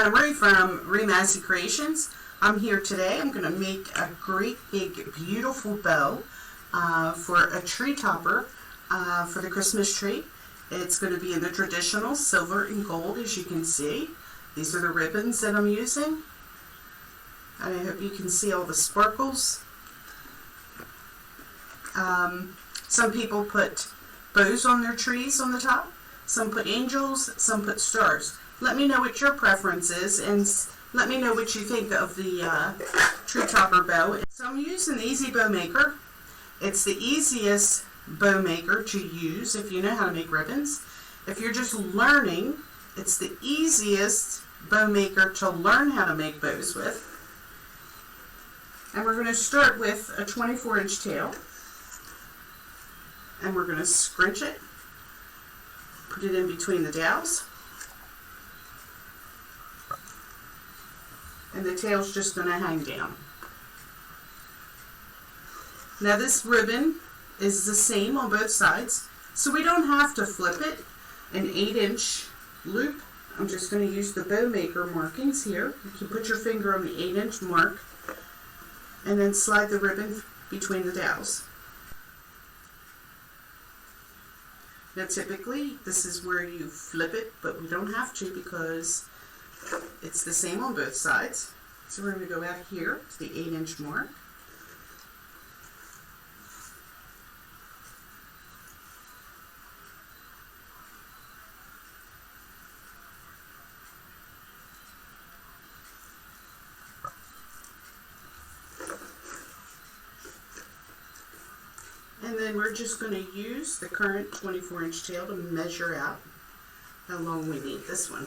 Anna Marie from Massey Creations. I'm here today. I'm going to make a great big beautiful bow for a tree topper for the Christmas tree. It's going to be in the traditional silver and gold, as you can see. These are the ribbons that I'm using. I hope you can see all the sparkles. Some people put bows on their trees on the top. Some put angels, some put stars. Let me know what your preference is, and let me know what you think of the tree topper bow. So I'm using the Easy Bow Maker. It's the easiest bow maker to use if you know how to make ribbons. If you're just learning, it's the easiest bow maker to learn how to make bows with. And we're going to start with a 24-inch tail. And we're going to scrunch it, put it in between the dowels. And the tail's just going to hang down. Now this ribbon is the same on both sides, so we don't have to flip it. An 8-inch loop. I'm just going to use the bow maker markings here. You can put your finger on the 8-inch mark and then slide the ribbon between the dowels. Now typically this is where you flip it, but we don't have to because it's the same on both sides. So we're going to go out here to the 8-inch mark. And then we're just going to use the current 24-inch tail to measure out how long we need this one.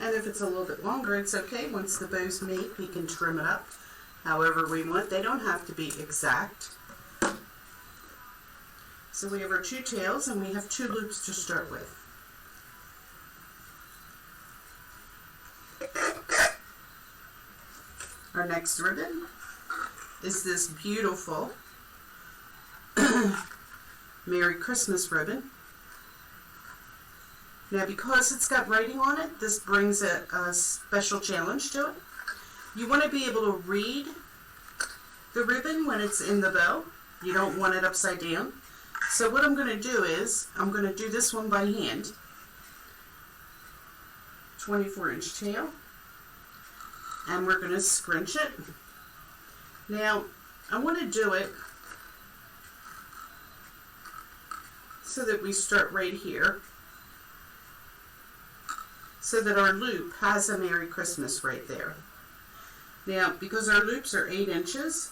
And if it's a little bit longer, it's okay. Once the bow's made, we can trim it up however we want. They don't have to be exact. So we have our 2 tails and we have 2 loops to start with. Our next ribbon is this beautiful Merry Christmas ribbon. Now because it's got writing on it, this brings a special challenge to it. You want to be able to read the ribbon when it's in the bow. You don't want it upside down. So what I'm going to do is, I'm going to do this one by hand. 24-inch tail. And we're going to scrunch it. Now, I want to do it so that we start right here, so that our loop has a Merry Christmas right there. Now, because our loops are 8 inches,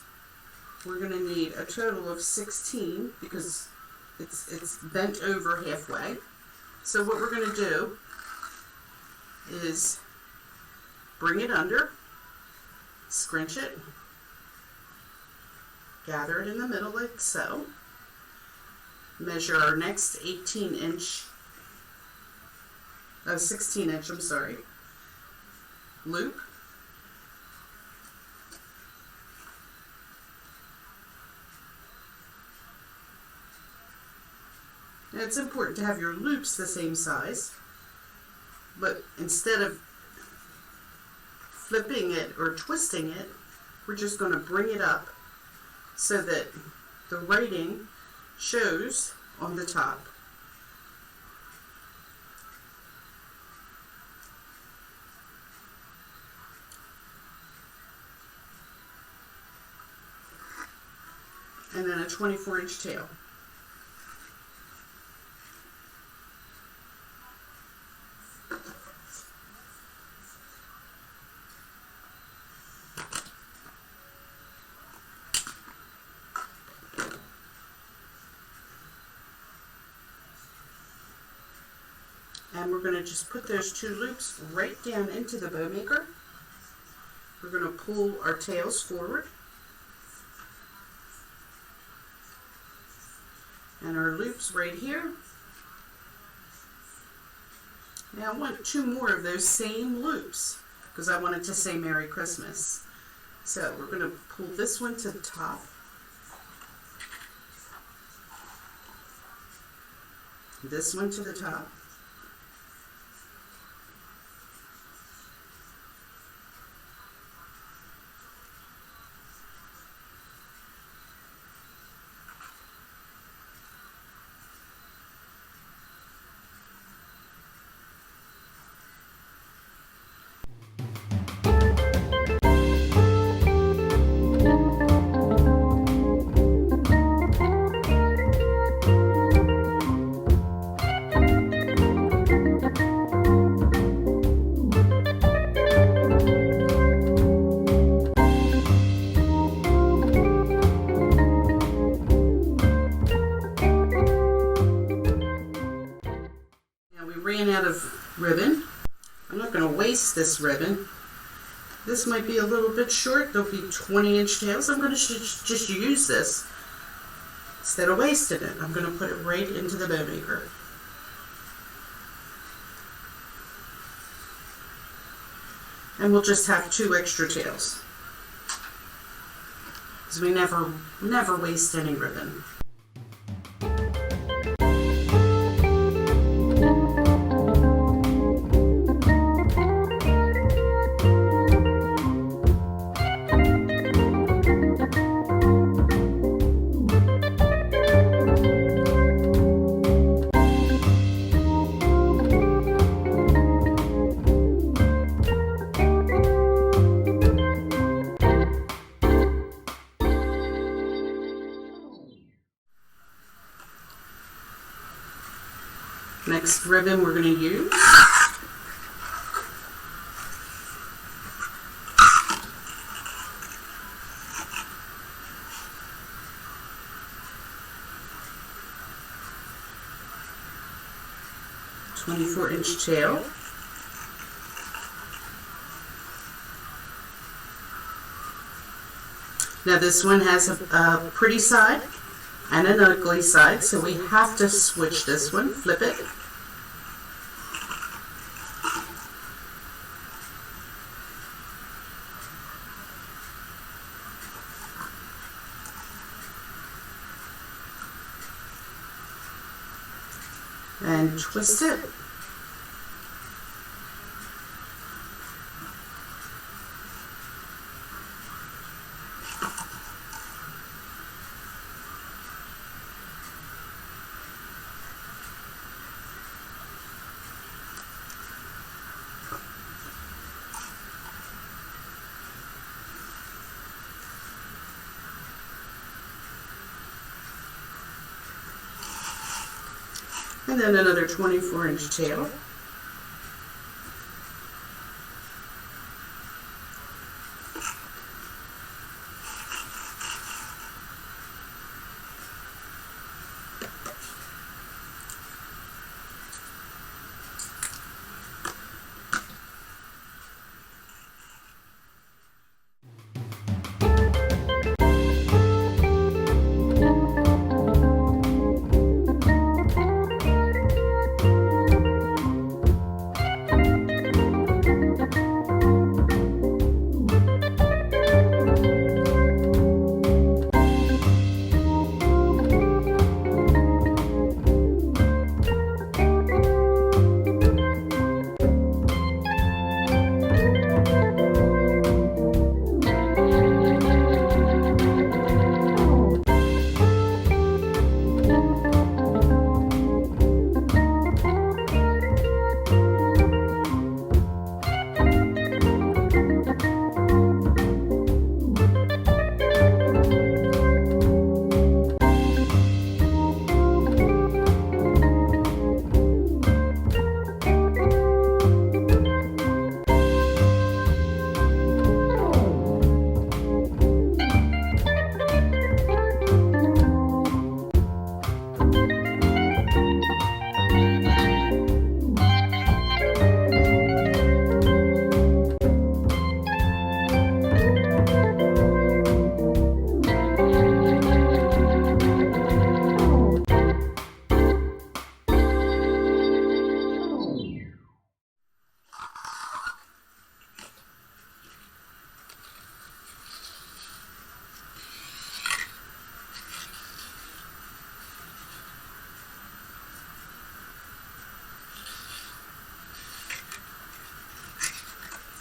we're going to need a total of 16 because it's bent over halfway. So what we're going to do is bring it under, scrunch it, gather it in the middle like so, measure our next 16-inch, I'm sorry, loop, now it's important to have your loops the same size, but instead of flipping it or twisting it, we're just going to bring it up so that the writing shows on the top. And then a 24-inch tail. And we're going to just put those 2 loops right down into the bow maker. We're going to pull our tails forward. And our loops right here. Now I want 2 more of those same loops because I want it to say Merry Christmas. So we're going to pull this one to the top. this one to the top. Ran out of ribbon. I'm not going to waste this ribbon. This might be a little bit short. There'll be 20-inch tails. I'm going to just use this instead of wasting it. I'm going to put it right into the bow maker. And we'll just have 2 extra tails, because we never waste any ribbon. Next ribbon we're going to use (24-inch tail). Now this one has a pretty side and an ugly side, so we have to switch this one, flip it. And twist it. And then another 24-inch tail.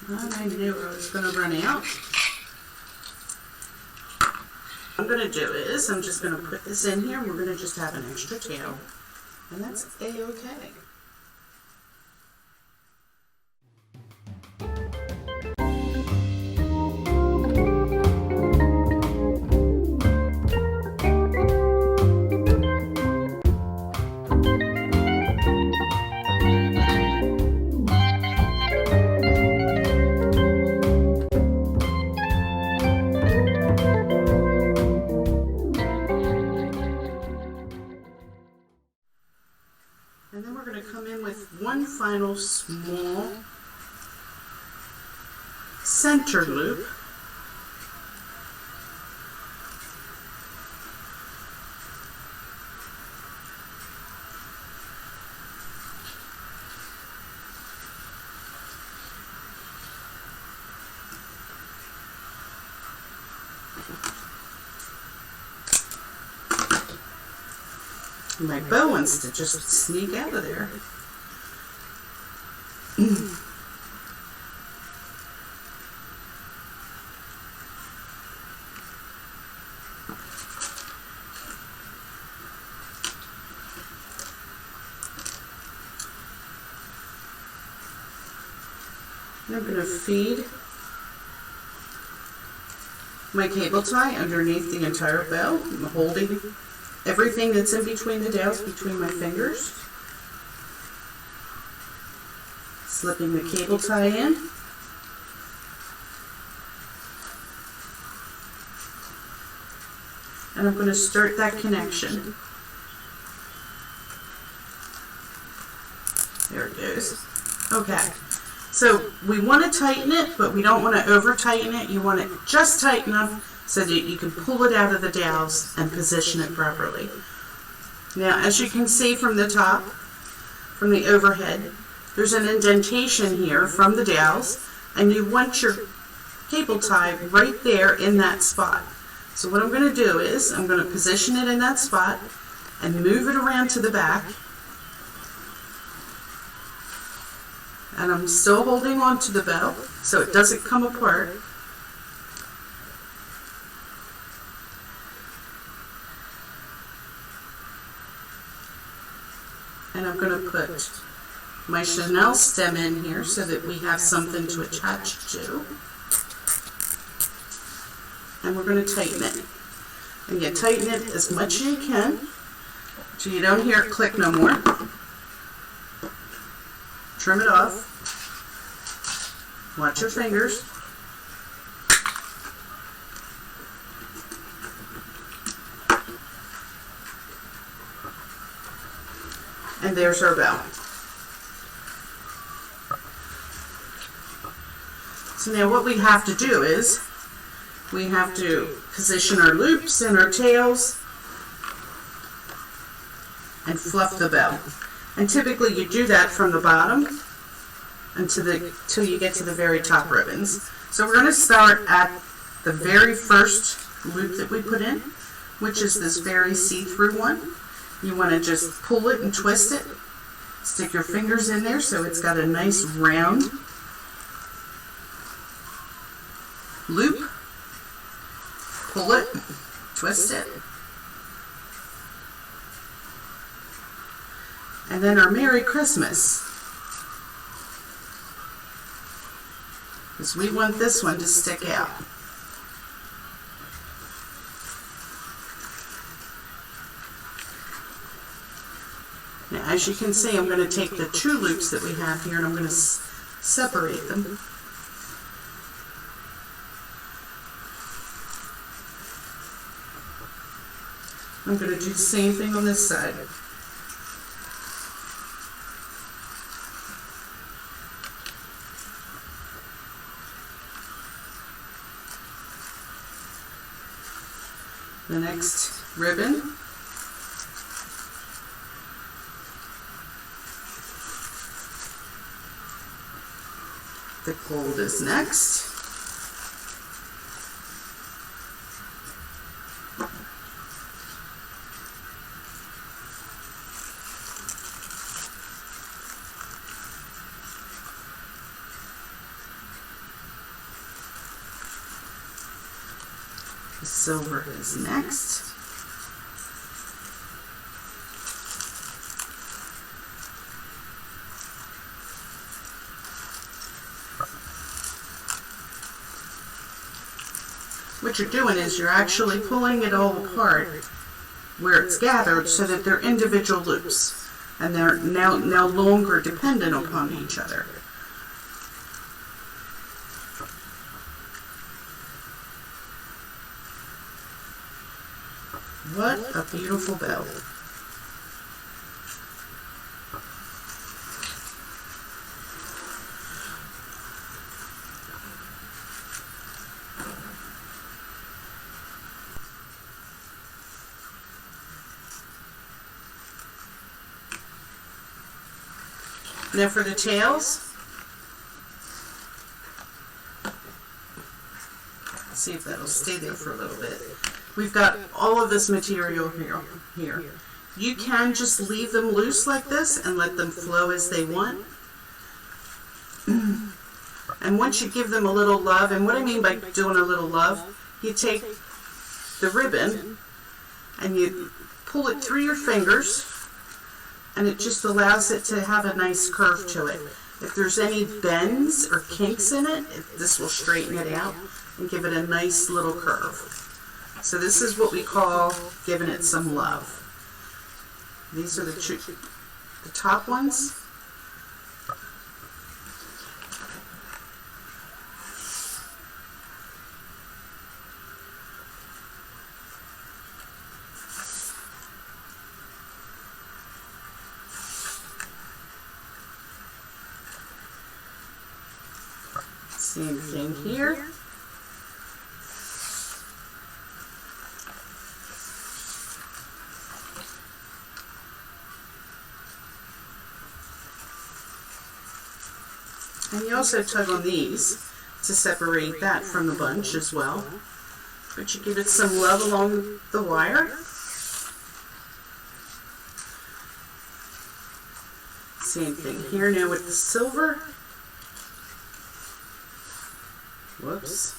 And I knew I was going to run out. What I'm going to do is I'm just going to put this in here and we're going to just have an extra tail. And that's A-okay. And then we're going to come in with one final small center loop. My bow wants to just sneak out of there. I'm going to feed my cable tie underneath the entire bow. I'm holding everything that's in between the dowels between my fingers. Slipping the cable tie in. And I'm going to start that connection. There it goes. Okay. So we want to tighten it, but we don't want to over tighten it. You want it just tight enough so that you can pull it out of the dowels and position it properly. Now, as you can see from the top, from the overhead, there's an indentation here from the dowels, and you want your cable tie right there in that spot. So what I'm going to do is I'm going to position it in that spot and move it around to the back. And I'm still holding on to the bow so it doesn't come apart. And I'm going to put my chenille stem in here so that we have something to attach to. And we're going to tighten it. And you tighten it as much as you can so you don't hear it click no more. Trim it off. Watch your fingers. And there's our bow. So now what we have to do is we have to position our loops and our tails and fluff the bow. And typically you do that from the bottom until you get to the very top ribbons. So we're going to start at the very first loop that we put in, which is this very see-through one. You want to just pull it and twist it. Stick your fingers in there so it's got a nice round loop. Pull it, twist it. And then our Merry Christmas. Because we want this one to stick out. Now, as you can see, I'm going to take the two loops that we have here and I'm going to separate them. I'm going to do the same thing on this side. The next ribbon. The gold is next. The silver is next. What you're doing is you're actually pulling it all apart where it's gathered so that they're individual loops and they're now no longer dependent upon each other. What a beautiful bell. Now for the tails, let's see if that'll stay there for a little bit. We've got all of this material here. You can just leave them loose like this and let them flow as they want. And once you give them a little love, and what I mean by doing a little love, you take the ribbon and you pull it through your fingers, and it just allows it to have a nice curve to it. If there's any bends or kinks in it, this will straighten it out and give it a nice little curve. So this is what we call giving it some love. These are the top ones. Same thing here. And you also tug on these to separate that from the bunch as well. But you give it some love along the wire. Same thing here now with the silver. Whoops.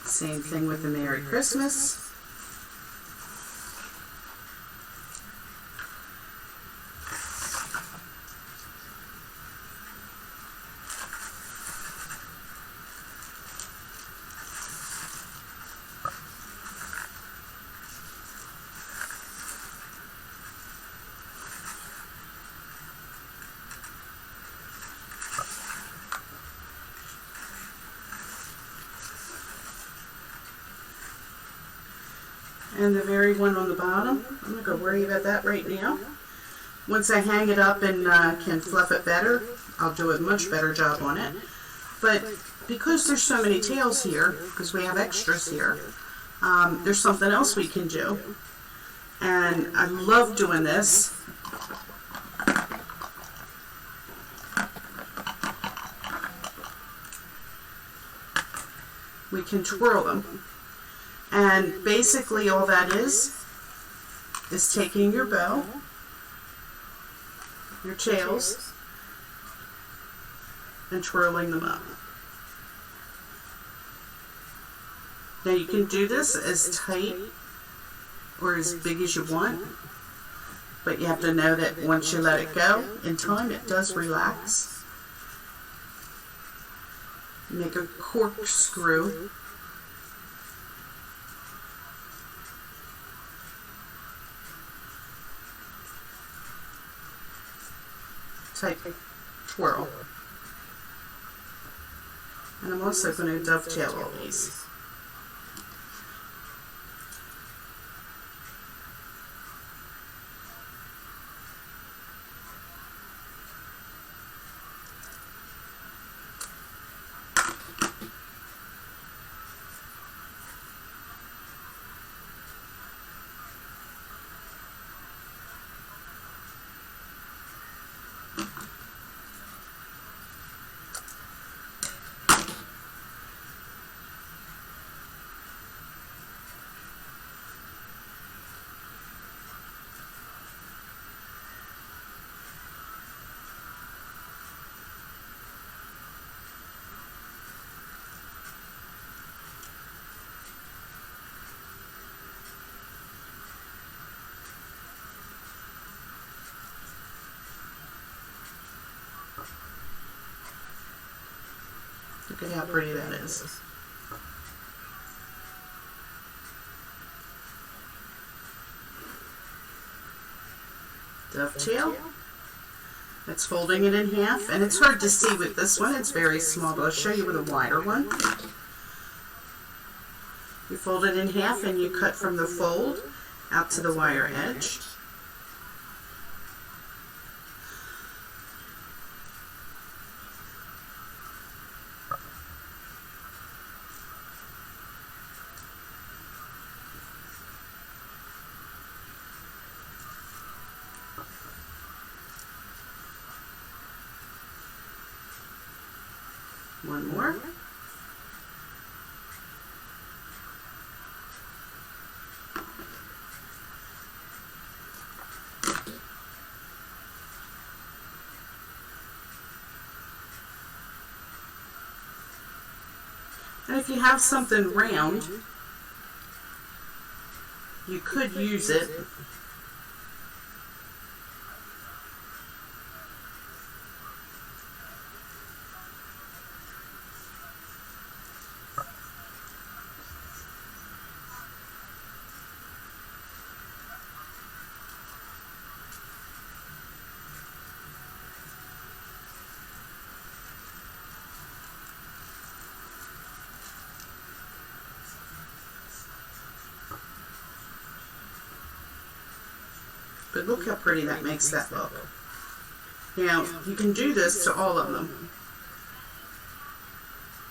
Same thing with the Merry Christmas. And the very one on the bottom, I'm not going to worry about that right now. Once I hang it up and can fluff it better, I'll do a much better job on it. But because there's so many tails here, because we have extras here, there's something else we can do. And I love doing this. We can twirl them. And basically all that is taking your bow, your tails, and twirling them up. Now you can do this as tight or as big as you want, but you have to know that once you let it go, in time it does relax. Make a corkscrew. Type twirl. And I'm also going to dovetail all these. Look at how pretty that is. Dovetail. It's folding it in half, and it's hard to see with this one. It's very small, but I'll show you with a wider one. You fold it in half and you cut from the fold out to the wire edge. One more. And if you have something round, you could use it but look how pretty that makes that look. Now, you can do this to all of them.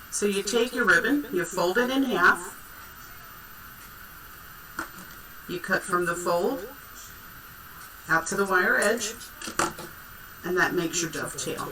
So you take your ribbon, you fold it in half, you cut from the fold out to the wire edge, and that makes your dovetail.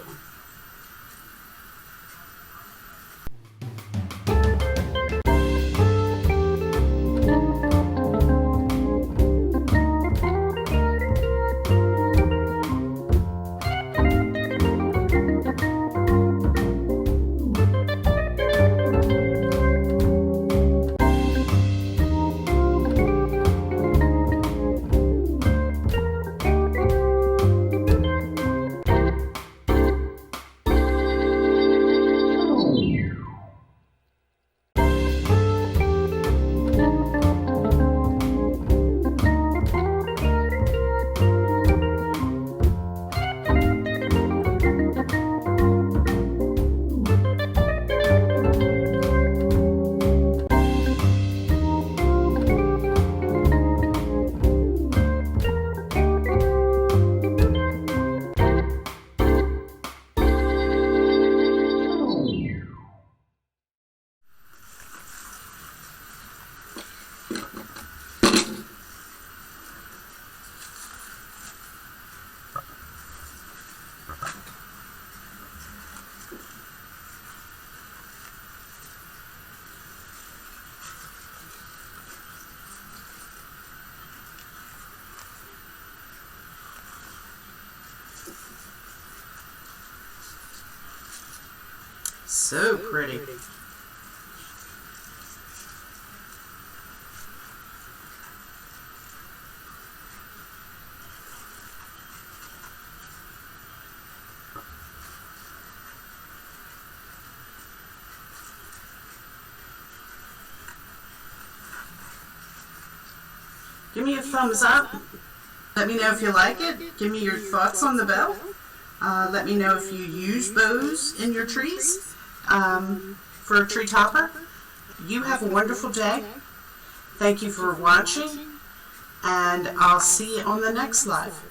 So pretty. Give me a thumbs up. Let me know if you like it. Give me your thoughts on the bell. Let me know if you use bows in your trees for a tree topper. You have a wonderful day. Thank you for watching, and I'll see you on the next live.